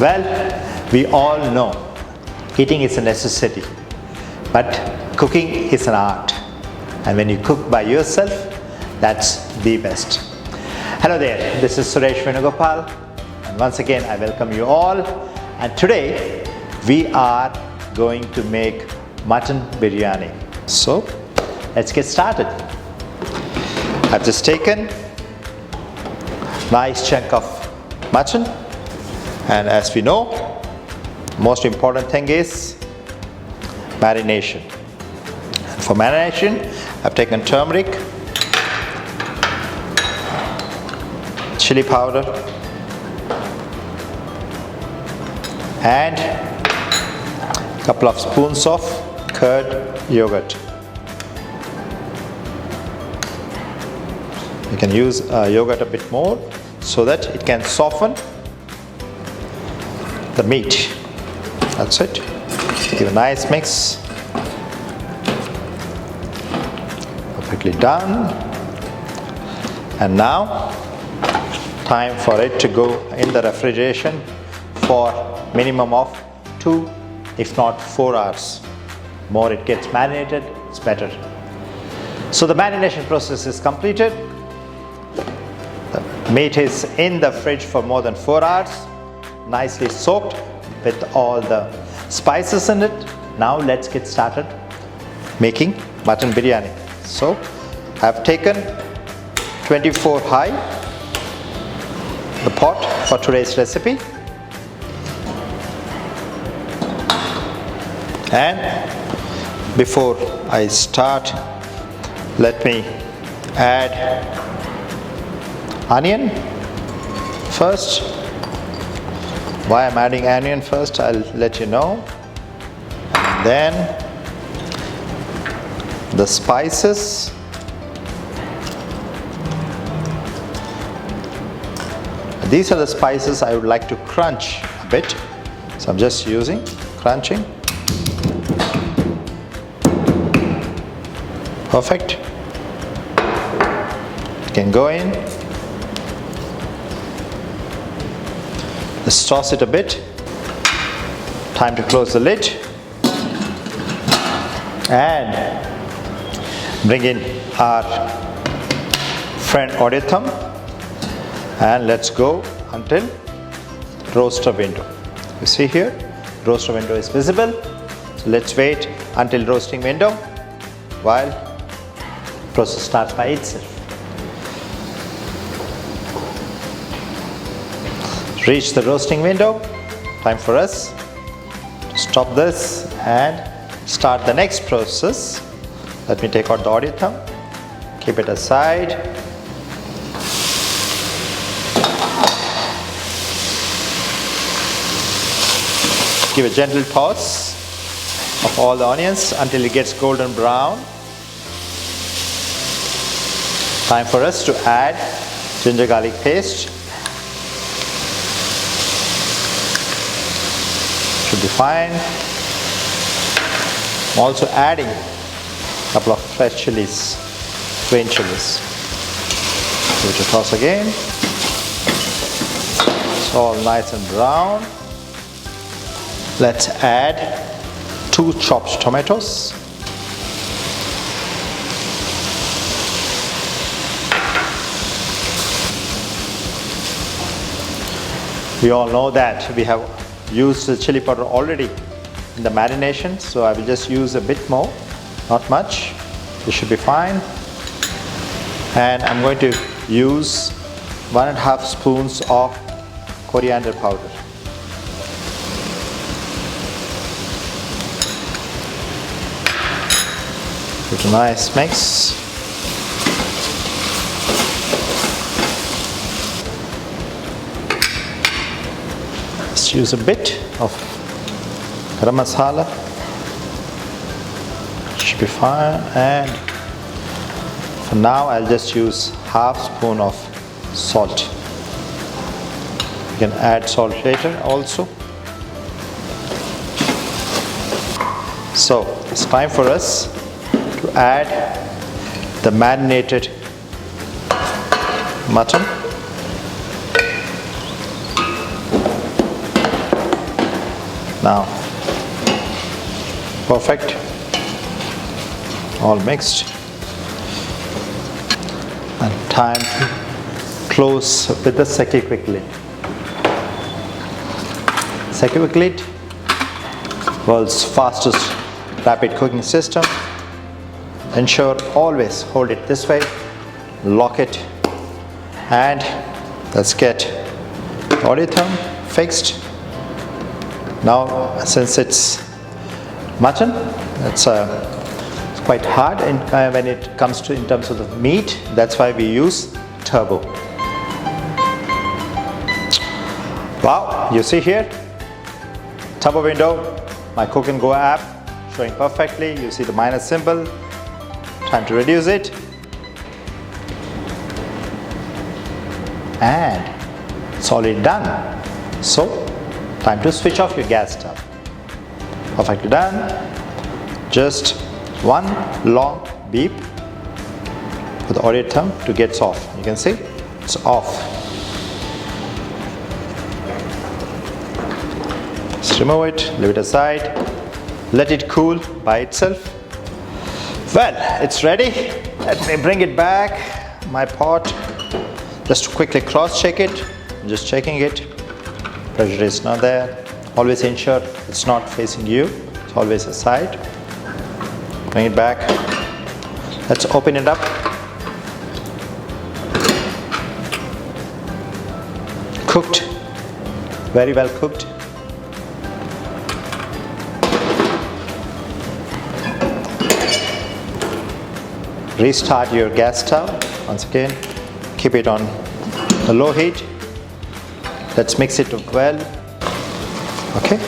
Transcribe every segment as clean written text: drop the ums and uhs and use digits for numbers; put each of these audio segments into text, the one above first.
Well, we all know eating is a necessity, but cooking is an art. And when you cook by yourself, that's the best. Hello there, this is Suresh Venugopal, and once again I welcome you all. And today we are going to make mutton biryani. So let's get started. I've just taken a nice chunk of mutton, and as we know, most important thing is marination. And for marination, I've taken turmeric, chili powder, and a couple of spoons of curd yogurt. You can use yogurt a bit more so that it can soften the meat. That's it. Give a nice mix. Perfectly done. And now, time for it to go in the refrigeration for minimum of 2, if not 4 hours. More it gets marinated, it's better. So the marination process is completed. The meat is in the fridge for more than 4 hours, nicely soaked with all the spices in it. Now let's get started making mutton biryani. So I've taken 24 high, the pot for today's recipe, and before I start, let me add onion first. Why I'm adding onion first, I'll let you know. And then the spices. These are the spices I would like to crunch a bit, so I'm just using crunching. Perfect. It can go in. Let's toss it a bit. Time to close the lid and bring in our friend Audiotherm, and let's go until roaster window. You see here, roaster window is visible. So let's wait until roasting window while process starts by itself. Reach the roasting window. Time for us to stop this and start the next process. Let me take out the Audiotherm, keep it aside. Give a gentle toss of all the onions until it gets golden brown. Time for us to add ginger garlic paste. Should be fine. I'm also adding a couple of fresh chilies, green chilies. Give it a toss again. It's all nice and brown. Let's add 2 chopped tomatoes. We all know that we have used the chili powder already in the marination, so I will just use a bit more, not much. This should be fine. And I'm going to use 1.5 spoons of coriander powder. Give it a nice mix. Let's use a bit of garam masala. Should be fine. And for now, I'll just use 1/2 spoon of salt. You can add salt later also. So it's time for us to add the marinated mutton. Now, perfect, all mixed, and time to close with the Secuquick lid. Secuquick lid, world's fastest rapid cooking system. Ensure always hold it this way, lock it, and let's get Audiotherm fixed. Now, since it's mutton, it's quite hard when it comes to in terms of the meat. That's why we use turbo. Wow, you see here, turbo window, my Cook and Go app showing perfectly. You see the minus symbol. Time to reduce it, and it's already done. So, time to switch off your gas stove. Perfectly done. Just one long beep for the Audiotherm to get off. You can see it's off. Just remove it, leave it aside, let it cool by itself. Well, it's ready. Let me bring it back, my pot, just to quickly cross check it. I'm just checking it. Pressure is not there. Always ensure it's not facing you. It's always aside. Bring it back. Let's open it up. Cooked, very well cooked. Restart your gas stove. Once again, keep it on the low heat. Let's mix it well. Okay,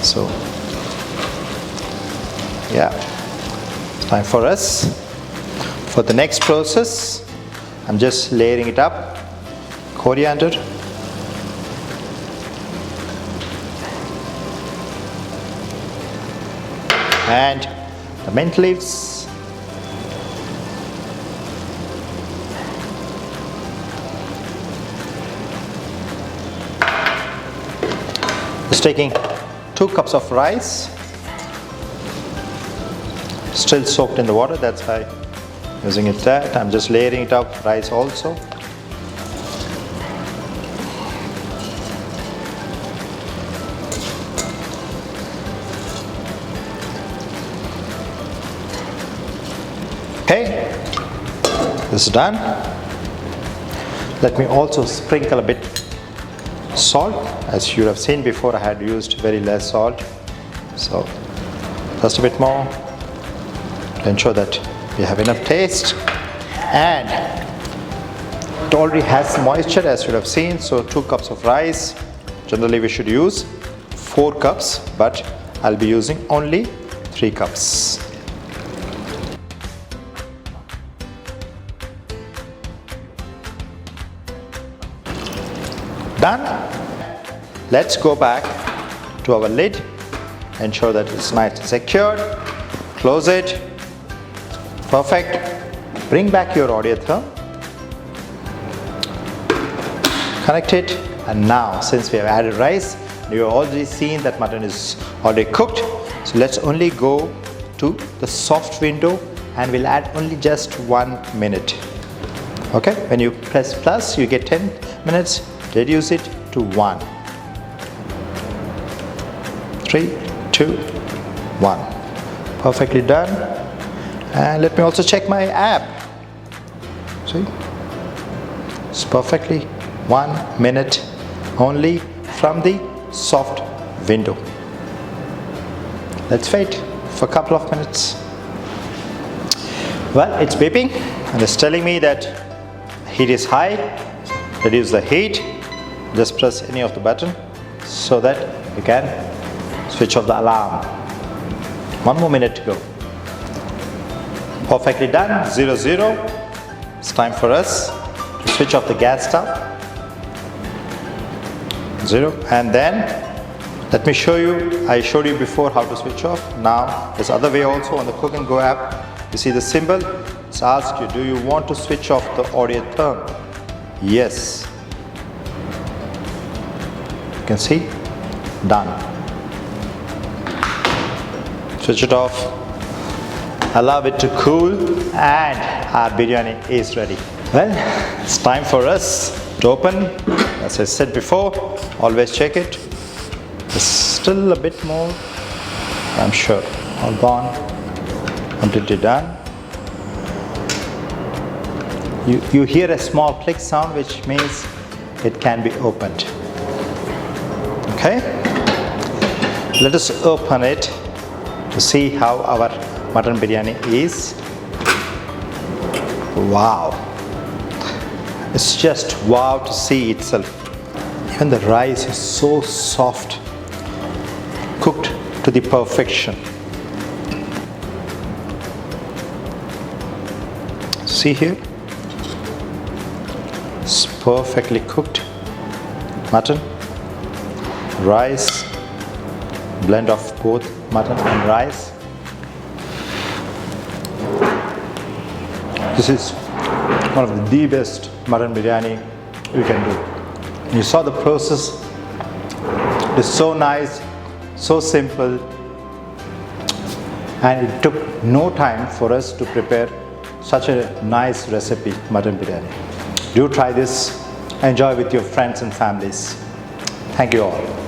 so yeah, it's time for us. For the next process, I'm just layering it up. Coriander, and the mint leaves. Just taking 2 cups of rice, still soaked in the water, that's why I'm using it that. I'm just layering it up, rice also. Okay, this is done. Let me also sprinkle a bit salt. As you have seen before, I had used very less salt, so just a bit more to ensure that we have enough taste. And it already has some moisture, as you have seen. So 2 cups of rice. Generally we should use 4 cups, but I'll be using only 3 cups. Done. Let's go back to our lid, ensure that it's nice and secured. Close it. Perfect. Bring back your Audiotherm. Connect it. And now, since we have added rice, you have already seen that mutton is already cooked. So let's only go to the soft window, and we'll add only just 1 minute. Okay, when you press plus, you get 10 minutes. Reduce it to 1. 3, 2, 1. Perfectly done. And let me also check my app. See? It's perfectly 1 minute only from the soft window. Let's wait for a couple of minutes. Well, it's beeping and it's telling me that heat is high. Reduce the heat. Just press any of the button so that you can switch off the alarm. 1 more minute to go. Perfectly done. 0, 0. It's time for us to switch off the gas stove. 0. And then let me show you. I showed you before how to switch off. Now there's other way also on the Cook and Go app. You see the symbol? It's asked you, do you want to switch off the Audiotherm? Yes. You can see, done. Switch it off. Allow it to cool and our biryani is ready. Well, it's time for us to open. As I said before, always check it. There's still a bit more, I'm sure. All gone, completely done. You hear a small click sound, which means it can be opened. Okay, let us open it to see how our mutton biryani is. Wow, it's just wow to see itself. Even the rice is so soft, cooked to the perfection. See here, it's perfectly cooked mutton, rice, blend of both mutton and rice. This is one of the best mutton biryani you can do. You saw the process. It is so nice, so simple, and it took no time for us to prepare such a nice recipe, mutton biryani. Do try this, enjoy with your friends and families. Thank you all.